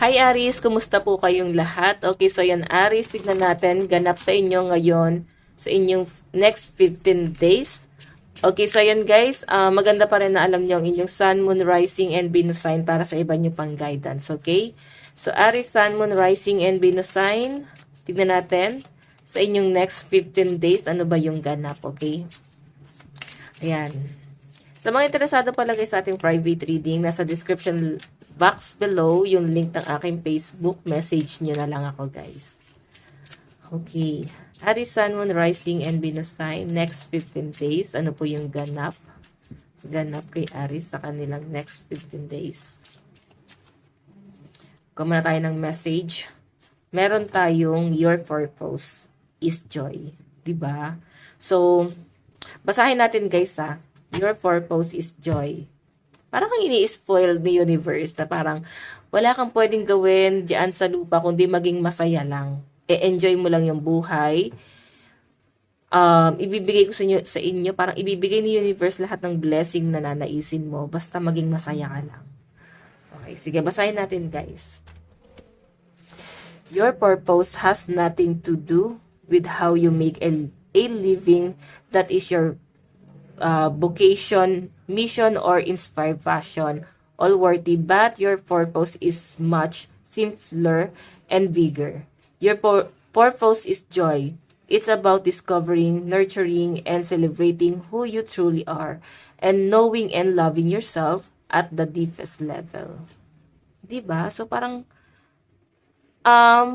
Hi Aris, kumusta po kayong lahat? Okay, so yan Aris, tignan natin ganap sa inyo ngayon sa inyong next 15 days. Okay, so yan guys, maganda pa rin na alam nyo ang inyong Sun, Moon, Rising, and Venus sign para sa iba nyo pang guidance, okay? So Aris, Sun, Moon, Rising, and Venus sign, tignan natin sa inyong next 15 days, ano ba yung ganap, okay? Ayan. Sa mga interesado pala guys sa ating private reading, nasa description box below yung link ng aking Facebook. Message nyo na lang ako guys. Okay. Aries, Sun, Moon, Rising, and Venus sign. Next 15 days. Ano po yung ganap? Ganap kay Aries sa kanilang next 15 days. Kumana tayo ng message. Meron tayong your purpose is joy. Diba? So, basahin natin guys ha. Your purpose is joy. Parang kang ini-spoil ni universe na parang wala kang pwedeng gawin diyan sa lupa kundi maging masaya lang. E-enjoy mo lang yung buhay. Ibibigay ko sa inyo, parang ibibigay ni universe lahat ng blessing na nanaisin mo. Basta maging masaya ka lang. Okay, sige, basahin natin guys. Your purpose has nothing to do with how you make a living. That is your vocation, mission, or inspired passion, all worthy, but your purpose is much simpler and bigger. Your purpose is joy. It's about discovering, nurturing, and celebrating who you truly are, and knowing and loving yourself at the deepest level. Diba? So parang,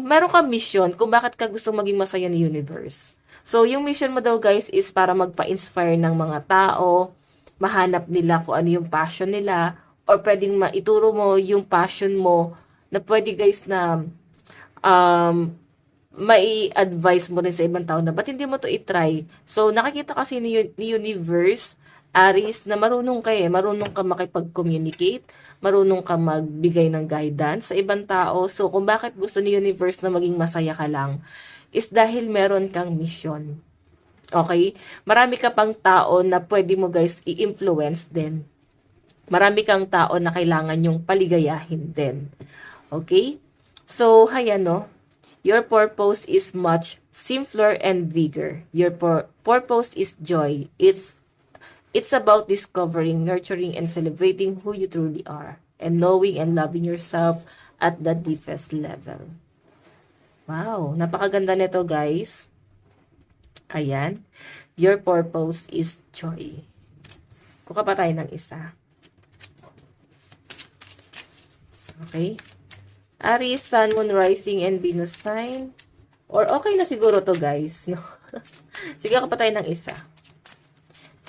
meron kang mission kung bakit ka gusto maging masaya ni universe. So, yung mission mo daw guys is para magpa-inspire ng mga tao, mahanap nila kung ano yung passion nila, or pwedeng maituro mo yung passion mo na pwede guys na may advice mo rin sa ibang tao na ba't hindi mo to itry. So, nakikita kasi ni universe, Aries, na marunong ka marunong ka makipag-communicate, marunong ka magbigay ng guidance sa ibang tao. So, kung bakit gusto ni universe na maging masaya ka lang, is dahil meron kang mission. Okay? Marami ka pang tao na pwede mo guys i-influence din. Marami kang tao na kailangan yung paligayahin din. Okay? So, kaya no, your purpose is much simpler and bigger. Your purpose is joy. It's about discovering, nurturing, and celebrating who you truly are, and knowing and loving yourself at the deepest level. Wow, napakaganda nito guys. Ayan. Your purpose is joy. Kuha pa tayo ng isa. Okay. Aries, Sun, Moon, Rising, and Venus sign. Or okay na siguro to guys. No? Sige, kuha pa tayo ng isa.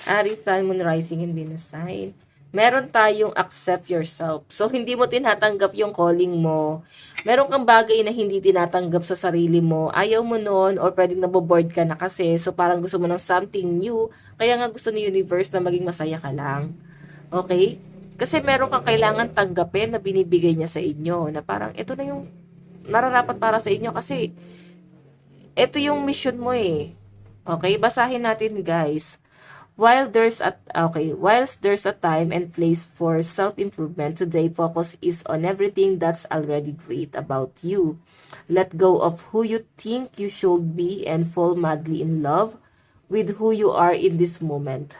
Aries, Sun, Moon, Rising, and Venus sign. Meron tayong accept yourself. So, hindi mo tinatanggap yung calling mo. Meron kang bagay na hindi tinatanggap sa sarili mo. Ayaw mo nun or pwedeng naboboard ka na kasi. So, parang gusto mo ng something new. Kaya nga gusto ni universe na maging masaya ka lang. Okay? Kasi meron kang kailangan tanggapin na binibigay niya sa inyo. Na parang, ito na yung nararapat para sa inyo kasi ito yung mission mo eh. Okay? Basahin natin guys. Whilst there's a time and place for self-improvement, today focus is on everything that's already great about you. Let go of who you think you should be and fall madly in love with who you are in this moment.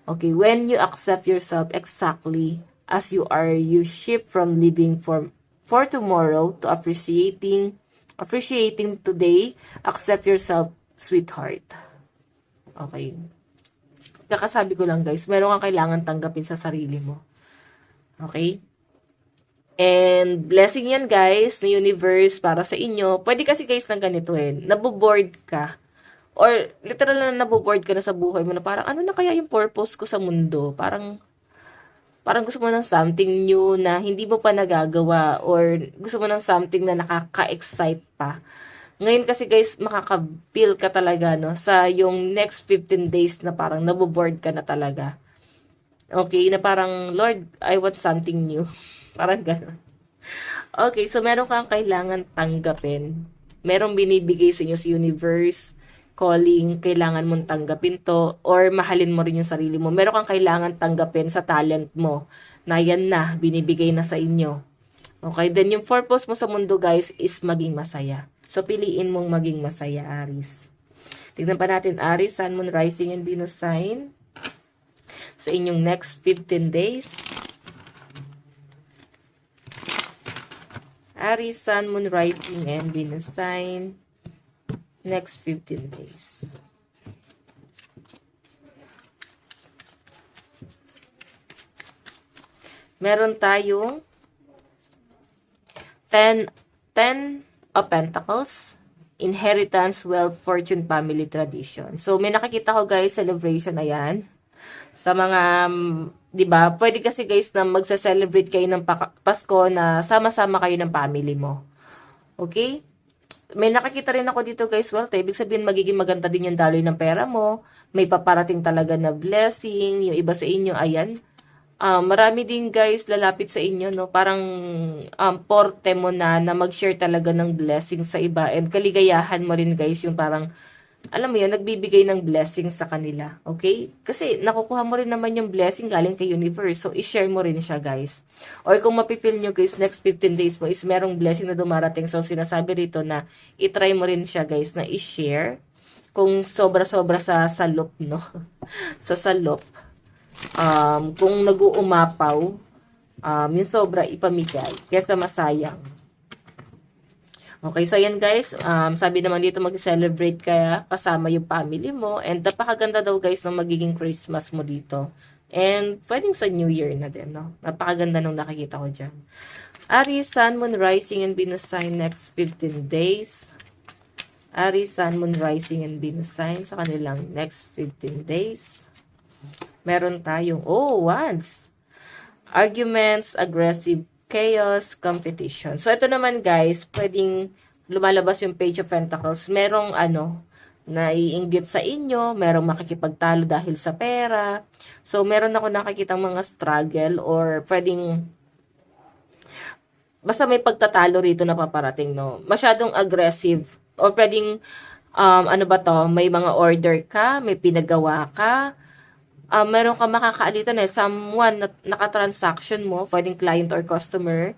Okay, when you accept yourself exactly as you are, you shift from living for tomorrow to appreciating today. Accept yourself, sweetheart. Okay. Kakasabi ko lang guys, meron kang kailangan tanggapin sa sarili mo. Okay? And blessing yan guys, ni universe para sa inyo. Pwede kasi guys ng ganito naboboard ka. Or literal na naboboard ka na sa buhay mo na parang ano na kaya yung purpose ko sa mundo? Parang gusto mo ng something new na hindi mo pa nagagawa or gusto mo ng something na nakaka-excite pa. Ngayon kasi guys, makaka-feel ka talaga no sa yung next 15 days na parang naboboard ka na talaga. Okay, na parang Lord, I want something new. Parang gano'n. Okay, so meron kang kailangan tanggapin. Merong binibigay sa inyo sa universe, calling, kailangan mong tanggapin to or mahalin mo rin yung sarili mo. Meron kang kailangan tanggapin sa talent mo na yan na binibigay na sa inyo. Okay, then yung purpose mo sa mundo guys is maging masaya. So, piliin mong maging masaya, Aries. Tignan pa natin, Aries, Sun, Moon, Rising, and Venus sign sa inyong next 15 days. Aries, Sun, Moon, Rising, and Venus sign next 15 days. Meron tayong 10 of Pentacles, inheritance, wealth, fortune, family, tradition. So, may nakikita ko guys, celebration, ayan. Sa mga, 'di ba? Pwede kasi guys na magse-celebrate kayo ng Pasko na sama-sama kayo ng family mo. Okay? May nakikita rin ako dito guys, well, ibig sabihin magiging maganda din yung daloy ng pera mo. May paparating talaga na blessing. Yung iba sa inyo, ayan. Marami din guys lalapit sa inyo, no? Parang porte mo na mag-share talaga ng blessing sa iba. And kaligayahan mo rin guys yung parang alam mo yun, nagbibigay ng blessing sa kanila. Okay? Kasi nakukuha mo rin naman yung blessing galing kay universe. So, i-share mo rin siya, guys. Or kung mapipil nyo, guys, next 15 days mo is merong blessing na dumarating. So, sinasabi rito na i-try mo rin siya, guys, na i-share. Kung sobra-sobra sa salop, no? Sa salop. Kung nag-uumapaw, yung sobra ipamigay. Kesa masayang. Okay, so yan guys, sabi naman dito mag-celebrate ka kasama yung family mo, and napakaganda daw guys ng magiging Christmas mo dito. And pwedeng sa New Year na din, no? Napakaganda nung nakikita ko dyan. Aries, Sun, Moon, Rising, and Venus sign next 15 days. Aries, Sun, Moon, Rising, and Venus sign sa kanilang next 15 days. Meron tayong, wands. Arguments, aggressive, chaos, competition. So, ito naman guys, pwedeng lumalabas yung Page of Pentacles. Merong naiinggit sa inyo, merong makikipagtalo dahil sa pera. So, meron ako nakikitang mga struggle or pwedeng basta may pagtatalo rito na paparating, no? Masyadong aggressive or pwedeng may mga order ka, may pinagawa ka, meron ka makakaalitan someone na nakatransaction mo, pwedeng client or customer,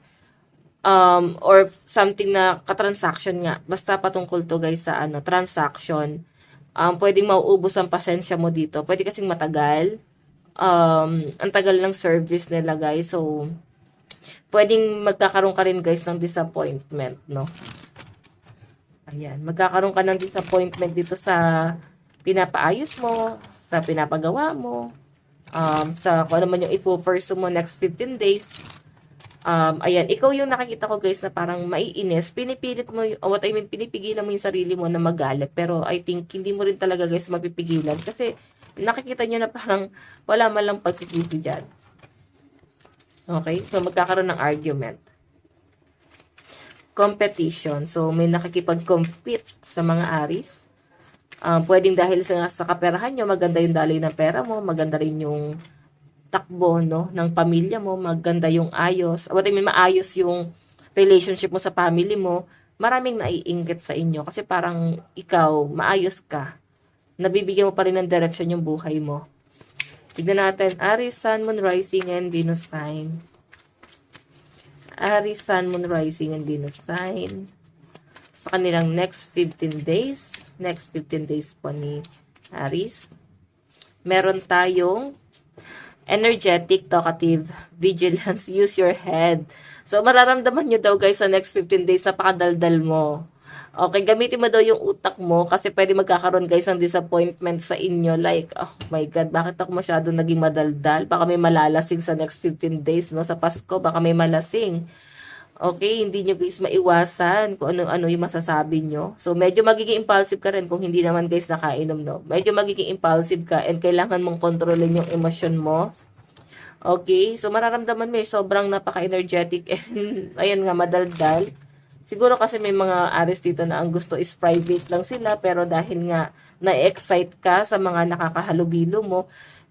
or something na katransaction nga. Basta patungkol to guys sa transaction. Pwedeng mauubos ang pasensya mo dito. Pwede kasing matagal. Ang tagal ng service nila guys. So, pwedeng magkakaroon ka rin guys ng disappointment, no? Ayan. Magkakaroon ka ng disappointment dito sa pinapaayos mo, sa pinapagawa mo, sa kung ano man yung ipo-pursue mo next 15 days. Ayan, ikaw yung nakikita ko guys na parang maiinis, pinipilit mo, pinipigilan mo yung sarili mo na magalit, pero I think hindi mo rin talaga guys mapipigilan kasi nakikita nyo na parang wala man lang pagsisisi dyan. Okay, so magkakaroon ng argument. Competition, so may nakikipag-compete sa mga Aries. Pwedeng dahil sa kaperahan nyo, maganda yung daloy ng pera mo, maganda rin yung takbo, no, ng pamilya mo, maganda yung ayos, maayos yung relationship mo sa family mo, maraming naiinggit sa inyo kasi parang ikaw, maayos ka, nabibigyan mo pa rin ng direction yung buhay mo. Tignan natin, Aries, Sun, Moon, Rising, and Venus sign. Aries, Sun, Moon, Rising, and Venus sign sa kanilang next 15 days. Next 15 days po ni Aries. Meron tayong energetic, talkative, vigilance, use your head. So, mararamdaman nyo daw guys sa next 15 days, napakadaldal mo. Okay, gamitin mo daw yung utak mo kasi pwede magkakaroon guys ng disappointment sa inyo. Like, oh my God, bakit ako masyado naging madaldal? Baka may malalasing sa next 15 days, no? Sa Pasko, baka may malasing. Okay, hindi nyo guys maiwasan kung ano-ano yung masasabi nyo. So, medyo magiging impulsive ka rin kung hindi naman guys nakainom, no? Medyo magiging impulsive ka and kailangan mong kontrolin yung emosyon mo. Okay, so mararamdaman mo sobrang napaka-energetic and ayan nga, madaldal. Siguro kasi may mga Aries dito na ang gusto is private lang sila, pero dahil nga na-excite ka sa mga nakakahalubilo mo,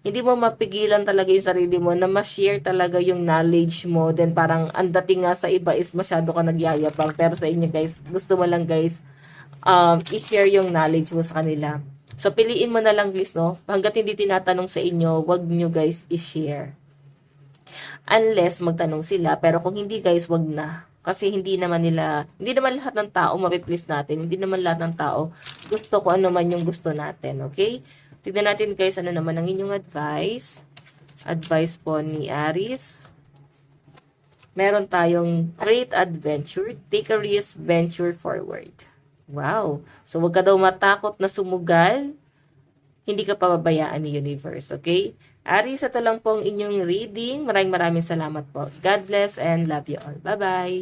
hindi mo mapigilan talaga yung sarili mo na ma-share talaga yung knowledge mo. Then parang ang dating nga sa iba is masyado ka nagyayabang. Pero sa inyo guys, gusto mo lang guys i-share yung knowledge mo sa kanila. So piliin mo na lang guys, no? Hanggat hindi tinatanong sa inyo, wag nyo guys i-share. Unless magtanong sila, pero kung hindi guys, wag na. Kasi hindi naman lahat ng tao mapiplease natin. Hindi naman lahat ng tao gusto ko ano man yung gusto natin, okay? Tignan natin guys, ano naman ang inyong advice. Advice po ni Aries. Meron tayong create adventure, take a risk, venture forward. Wow. So, wag ka daw matakot na sumugal. Hindi ka pababayaan ni universe, okay? Aries, ito lang po ang inyong reading. Maraming salamat po. God bless and love you all. Bye-bye.